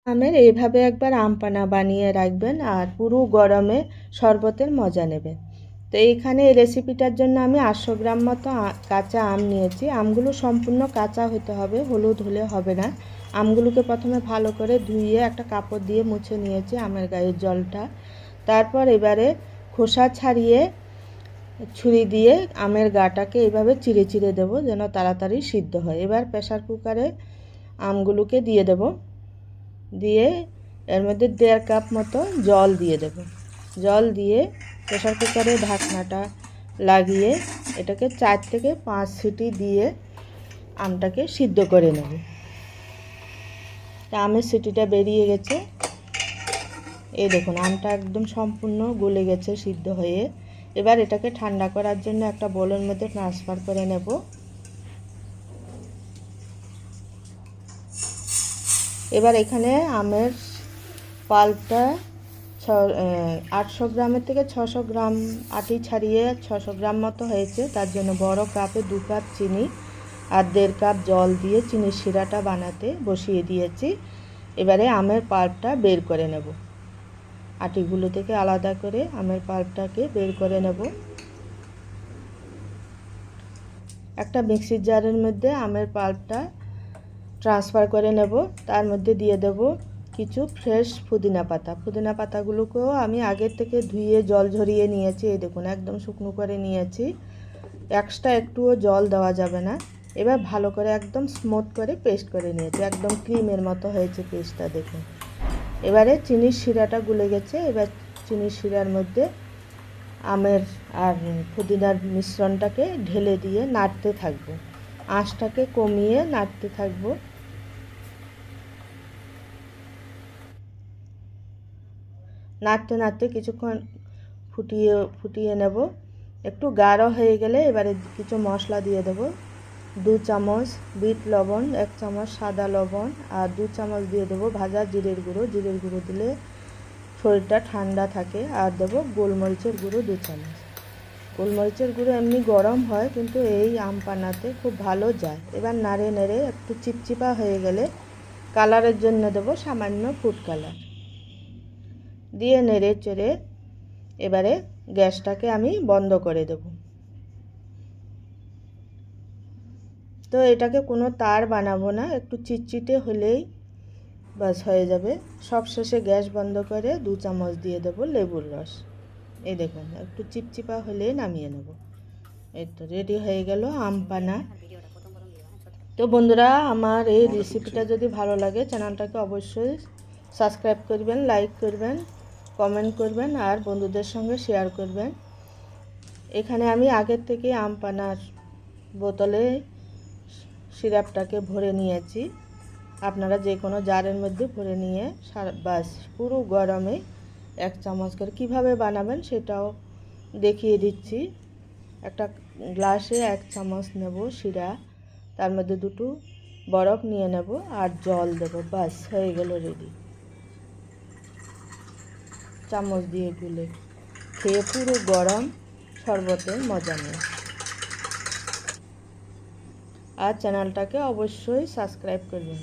আমের এইভাবে একবার আম পানা বানিয়ে রাখবেন আর পুরো গরমে শরবতের মজা নেবেন। তো এইখানে এই রেসিপিটার জন্য আমি 800 গ্রাম মতো কাঁচা আম নিয়েছি। আমগুলো সম্পূর্ণ কাঁচা হতে হবে, হলুদ হলে হবে না। আমগুলোকে প্রথমে ভালো করে ধুয়ে একটা কাপড় দিয়ে মুছে নিয়েছি আমের গায়ের জলটা। তারপর এবারে খোসা ছাড়িয়ে ছুরি দিয়ে আমের গাটাকে এইভাবে চিড়ে চিড়ে দেবো যেন তাড়াতাড়ি সিদ্ধ হয়। এবার প্রেসার কুকারে আমগুলোকে দিয়ে দেব, দিয়ে এর মধ্যে 1.5 কাপ মতো জল দিয়ে দেব। জল দিয়ে প্রেসার কুকারে ঢাকনাটা লাগিয়ে এটাকে 4 থেকে 5 সিটি দিয়ে আমটাকে সিদ্ধ করে নেব। তা আমের সিটিটা বেরিয়ে গেছে, এই দেখুন আমটা একদম সম্পূর্ণ গলে গেছে সিদ্ধ হয়ে। এবার এটাকে ঠান্ডা করার জন্য একটা বোলের মধ্যে ট্রান্সফার করে নেব। এবার এখানে আমের পাল্পটা 800 গ্রামের থেকে 600 গ্রাম আটি ছাড়িয়ে 600 গ্রাম মতো হয়েছে। তার জন্য বড় কাপে 2 কাপ চিনি আর 1.5 কাপ জল দিয়ে চিনির শিরাটা বানাতে বসিয়ে দিয়েছি। এবারে আমের পাল্পটা বের করে নেব, আটিগুলো থেকে আলাদা করে আমের পাল্পটাকে বের করে নেব। একটা মিক্সির জারের মধ্যে আমের পাল্পটা ট্রান্সফার করে নেব। তার মধ্যে দিয়ে দেব কিছু ফ্রেশ পুদিনা পাতা। পুদিনা পাতাগুলোকেও আমি আগের থেকে ধুয়ে জল ঝরিয়ে নিয়েছি, এই দেখুন একদম শুকনো করে নিয়েছি, এক্সট্রা একটুও জল দেওয়া যাবে না। এবার ভালো করে একদম স্মুথ করে পেস্ট করে নিয়েছি, একদম ক্রিমের মতো হয়েছে পেস্টটা দেখুন। এবারে চিনির শিরাটা গুলে গেছে, এবার চিনির শিরার মধ্যে আমের আর পুদিনার মিশ্রণটাকে ঢেলে দিয়ে নাড়তে থাকবো, আঁচটাকে কমিয়ে নাড়তে থাকবো। নাড়তে নাড়তে কিছুক্ষণ ফুটিয়ে নেব। একটু গাঢ় হয়ে গেলে এবারে কিছু মশলা দিয়ে দেব। 2 চামচ বিট লবণ, 1 চামচ সাদা লবণ আর 2 চামচ দিয়ে দেবো ভাজা জিরের গুঁড়ো। জিরের গুঁড়ো দিলে শরীরটা ঠান্ডা থাকে। আর দেবো গোলমরিচের গুঁড়ো 2 চামচ। গোলমরিচের গুঁড়ো এমনি গরম হয় কিন্তু এই আম পানাতে খুব ভালো যায়। এবার নাড়ে নেড়ে একটু চিপচিপা হয়ে গেলে কালারের জন্য দেবো সামান্য ফুড কালার দিয়ে নেড়ে চেড়ে এবারে গ্যাসটাকে আমি বন্ধ করে দেব। তো এটাকে কোনো তার বানাবো না, একটু চিটচিটে হলেই বাস হয়ে যাবে। সবশেষে গ্যাস বন্ধ করে 2 চামচ দিয়ে দেবো লেবুর রস। এই দেখুন একটু চিপচিপা হলেই নামিয়ে নেব। এই তো রেডি হয়ে গেল আম পানা। তো বন্ধুরা, আমার এই রেসিপিটা যদি ভালো লাগে চ্যানেলটাকে অবশ্যই সাবস্ক্রাইব করবেন, লাইক করবেন, কমেন্ট করবেন আর বন্ধুদের সঙ্গে শেয়ার করবেন। এখানে আমি আগের থেকে আম পানার বোতলে সিরাপটাকে ভরে নিয়েছি। আপনারা যে কোনো জারের মধ্যে ভরে নিয়ে বাস পুরো গরমে 1 চামচ করে কীভাবে বানাবেন সেটাও দেখিয়ে দিচ্ছি। একটা গ্লাসে 1 চামচ নেব শিরা, তার মধ্যে 2টো বরফ নিয়ে নেব আর জল দেব, বাস হয়ে গেল রেডি। চামচ দিয়ে গুলে খেয়ে পুরো গরম শরবতের মজা নেই। আর চ্যানেলটাকে অবশ্যই সাবস্ক্রাইব করবেন।